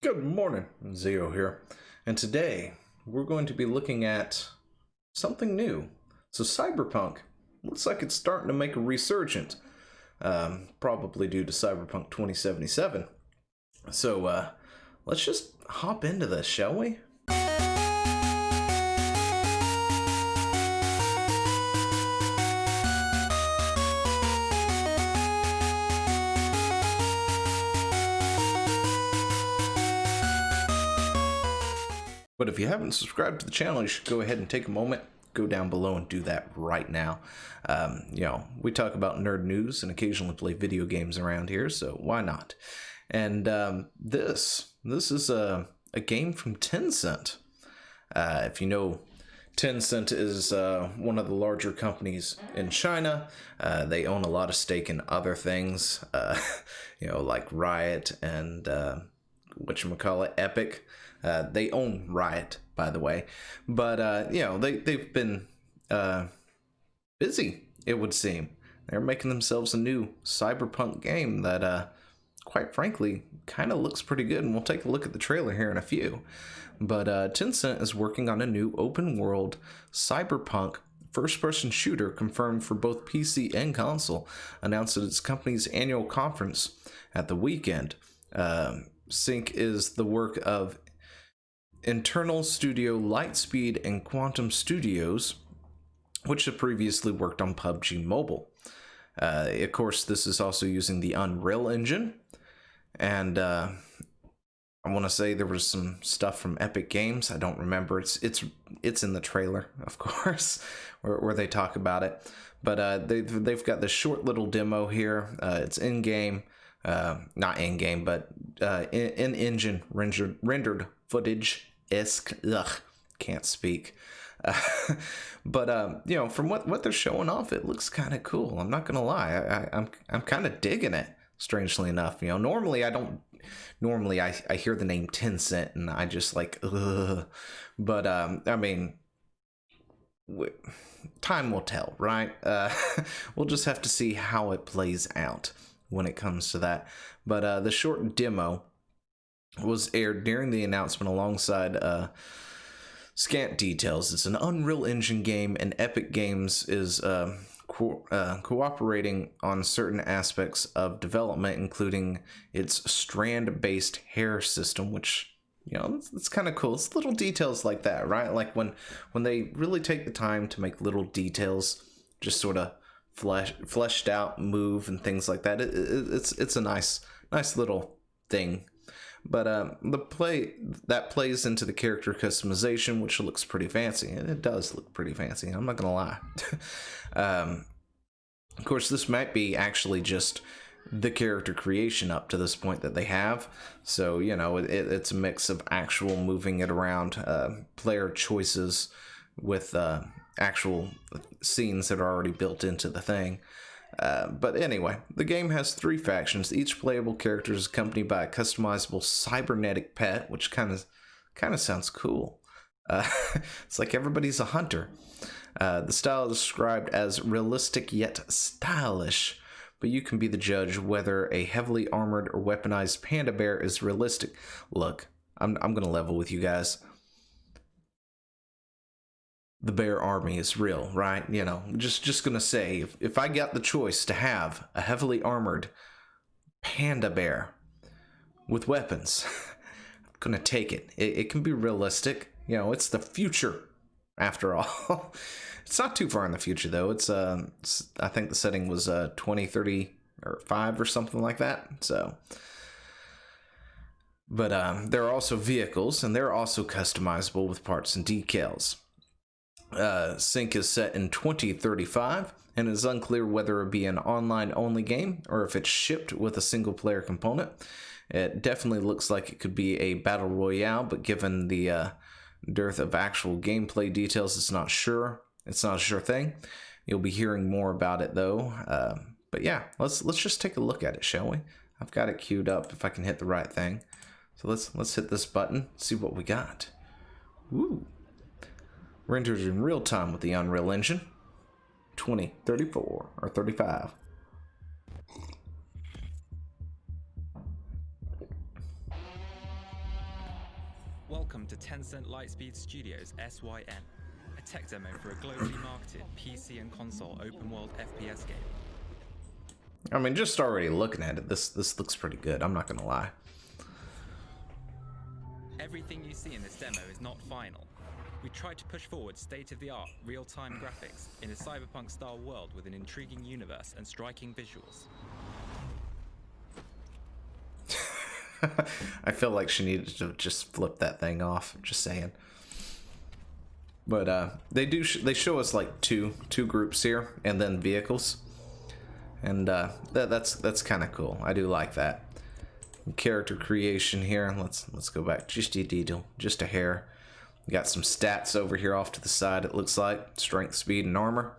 Good morning, Zio here, and today we're going to be looking at something new. So Cyberpunk looks like it's starting to make a resurgence, probably due to Cyberpunk 2077. So let's just hop into this, shall we? But if you haven't subscribed to the channel, you should go ahead and take a moment, go down below and do that right now. We talk about nerd news and occasionally play video games around here, so why not? And this is a game from Tencent. If you know, Tencent is one of the larger companies in China. They own a lot of stake in other things, like Riot and Epic. They own Riot, by the way, but they've been busy, it would seem. They're making themselves a new Cyberpunk game that, quite frankly, kind of looks pretty good, and we'll take a look at the trailer here in a few. But Tencent is working on a new open-world Cyberpunk first-person shooter confirmed for both PC and console, announced at its company's annual conference at the weekend. SYN is the work of Internal Studio Lightspeed and Quantum Studios, which have previously worked on PUBG Mobile. Of course, this is also using the Unreal Engine, and I want to say there was some stuff from Epic Games. I don't remember. It's in the trailer, of course, where they talk about it. But they've got this short little demo here. It's in game, not in game, but in engine rendered footage. Can't speak. But from what they're showing off, it looks kind of cool. I'm not gonna lie. I'm kind of digging it. Strangely enough, normally I don't. Normally I hear the name Tencent and I just like ugh. But time will tell, right? We'll just have to see how it plays out when it comes to that. But the short demo was aired during the announcement alongside scant details. It's an Unreal Engine game, and Epic Games is cooperating on certain aspects of development, including its strand-based hair system, which, it's kind of cool. It's little details like that, right? Like when they really take the time to make little details just sort of fleshed out move and things like that. It's a nice little thing. But that plays into the character customization, which looks pretty fancy. And it does look pretty fancy, I'm not gonna lie. Of course, this might be actually just the character creation up to this point that they have. So, it's a mix of actual moving it around, player choices with actual scenes that are already built into the thing. But anyway, the game has 3 factions. Each playable character is accompanied by a customizable cybernetic pet, which kind of sounds cool. It's like everybody's a hunter. The style is described as realistic yet stylish, but you can be the judge whether a heavily armored or weaponized panda bear is realistic. Look, I'm gonna level with you guys. The bear army is real, right? Just gonna say, if I got the choice to have a heavily armored panda bear with weapons, I'm gonna take it. It can be realistic. It's the future, after all. It's not too far in the future, though. It's I think the setting was 2035 or something like that. So, but there are also vehicles, and they're also customizable with parts and decals. SYN is set in 2035, and it is unclear whether it be an online-only game or if it's shipped with a single-player component. It definitely looks like it could be a battle royale, but given the dearth of actual gameplay details, it's not sure. It's not a sure thing. You'll be hearing more about it, though. But yeah, let's just take a look at it, shall we? I've got it queued up if I can hit the right thing. So let's hit this button, see what we got. Woo! Rendered in real time with the Unreal Engine. 2034 or 35. Welcome to Tencent Lightspeed Studios SYN, a tech demo for a globally marketed PC and console open-world FPS game. I mean, just already looking at it, this looks pretty good, I'm not gonna lie. Everything you see in this demo is not final. We tried to push forward state-of-the-art, real-time graphics in a cyberpunk-style world with an intriguing universe and striking visuals. I feel like she needed to just flip that thing off, just saying. But they show us like two groups here, and then vehicles, and that's kind of cool. I do like that. Character creation here. Let's go back just a hair. We got some stats over here off to the side. It looks like strength, speed, and armor.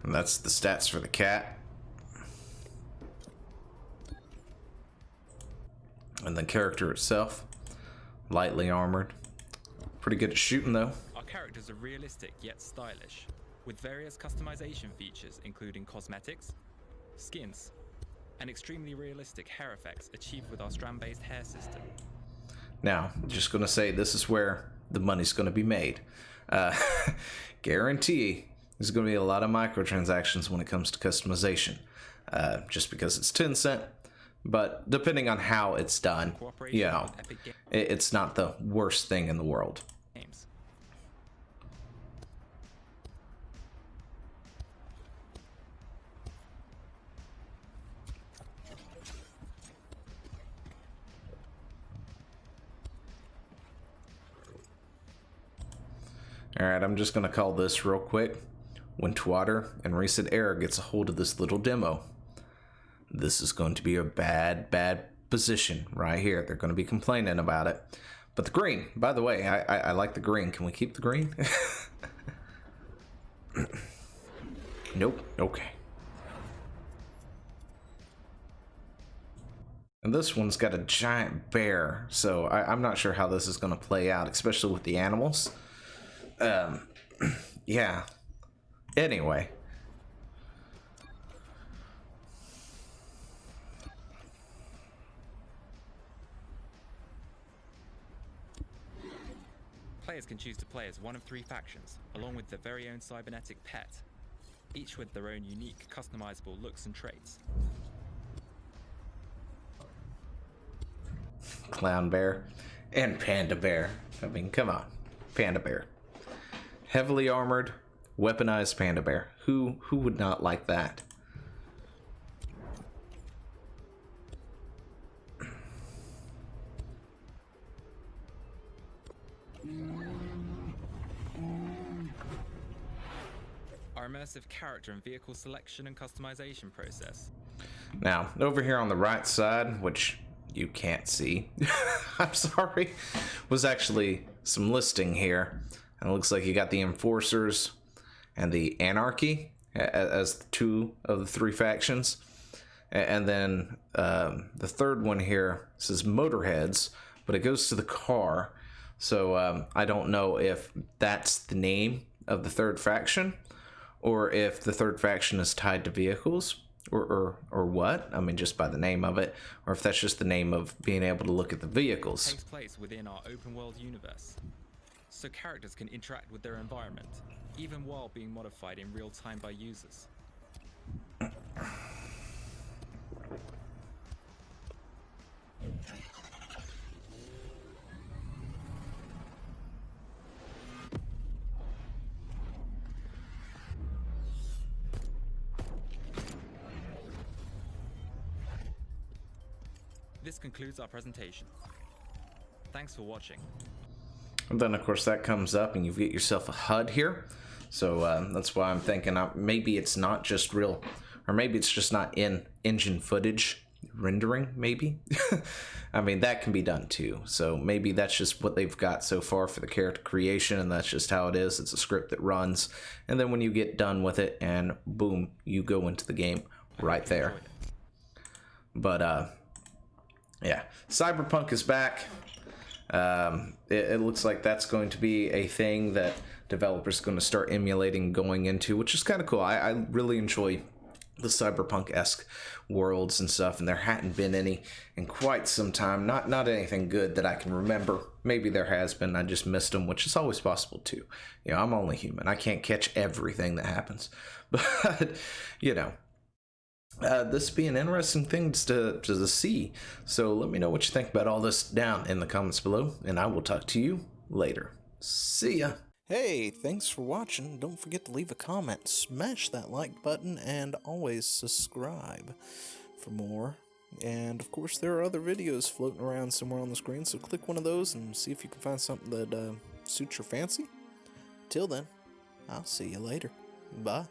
And that's the stats for the cat. And the character itself, lightly armored. Pretty good at shooting though. Our characters are realistic yet stylish, with various customization features including cosmetics, skins, and extremely realistic hair effects achieved with our strand-based hair system. Now, just gonna say this is where the money's gonna be made. Guarantee there's gonna be a lot of microtransactions when it comes to customization, just because it's Tencent. But depending on how it's done, you know, it's not the worst thing in the world. Alright, I'm just going to call this real quick. When Twatter and Recent Era gets a hold of this little demo, this is going to be a bad position right here. They're going to be complaining about it. But the green, by the way, I like the green. Can we keep the green? Nope. Okay. And this one's got a giant bear, so I'm not sure how this is going to play out, especially with the animals. Yeah. Anyway. Players can choose to play as one of 3 factions, along with their very own cybernetic pet, each with their own unique, customizable looks and traits. Clown bear and panda bear. I mean, come on. Panda bear. Heavily armored, weaponized panda bear. Who would not like that? Our immersive character and vehicle selection and customization process. Now, over here on the right side, which you can't see, I'm sorry, was actually some listing here. And it looks like you got the Enforcers and the Anarchy as 2 of the 3 factions. And then the third one here says Motorheads, but it goes to the car. So I don't know if that's the name of the third faction, or if the third faction is tied to vehicles, or what. I mean, just by the name of it, or if that's just the name of being able to look at the vehicles. It takes place within our open world universe, so characters can interact with their environment, even while being modified in real time by users. This concludes our presentation. Thanks for watching. And then, of course, that comes up and you get yourself a HUD here. So that's why I'm thinking maybe it's not just real, or maybe it's just not in-engine footage rendering, maybe. I mean, that can be done too. So maybe that's just what they've got so far for the character creation, and that's just how it is. It's a script that runs, and then when you get done with it, and boom, you go into the game right there. But yeah, CyberPunk is back. It looks like that's going to be a thing that developers are going to start emulating going into, which is kind of cool. I really enjoy the cyberpunk-esque worlds and stuff, and there hadn't been any in quite some time. Not anything good that I can remember. Maybe there has been, I just missed them, which is always possible too. I'm only human. I can't catch everything that happens. But, this would be an interesting thing to see. So let me know what you think about all this down in the comments below, and I will talk to you later. See ya! Hey, thanks for watching. Don't forget to leave a comment, smash that like button, and always subscribe for more. And of course, there are other videos floating around somewhere on the screen, so click one of those and see if you can find something that suits your fancy. Till then, I'll see you later. Bye.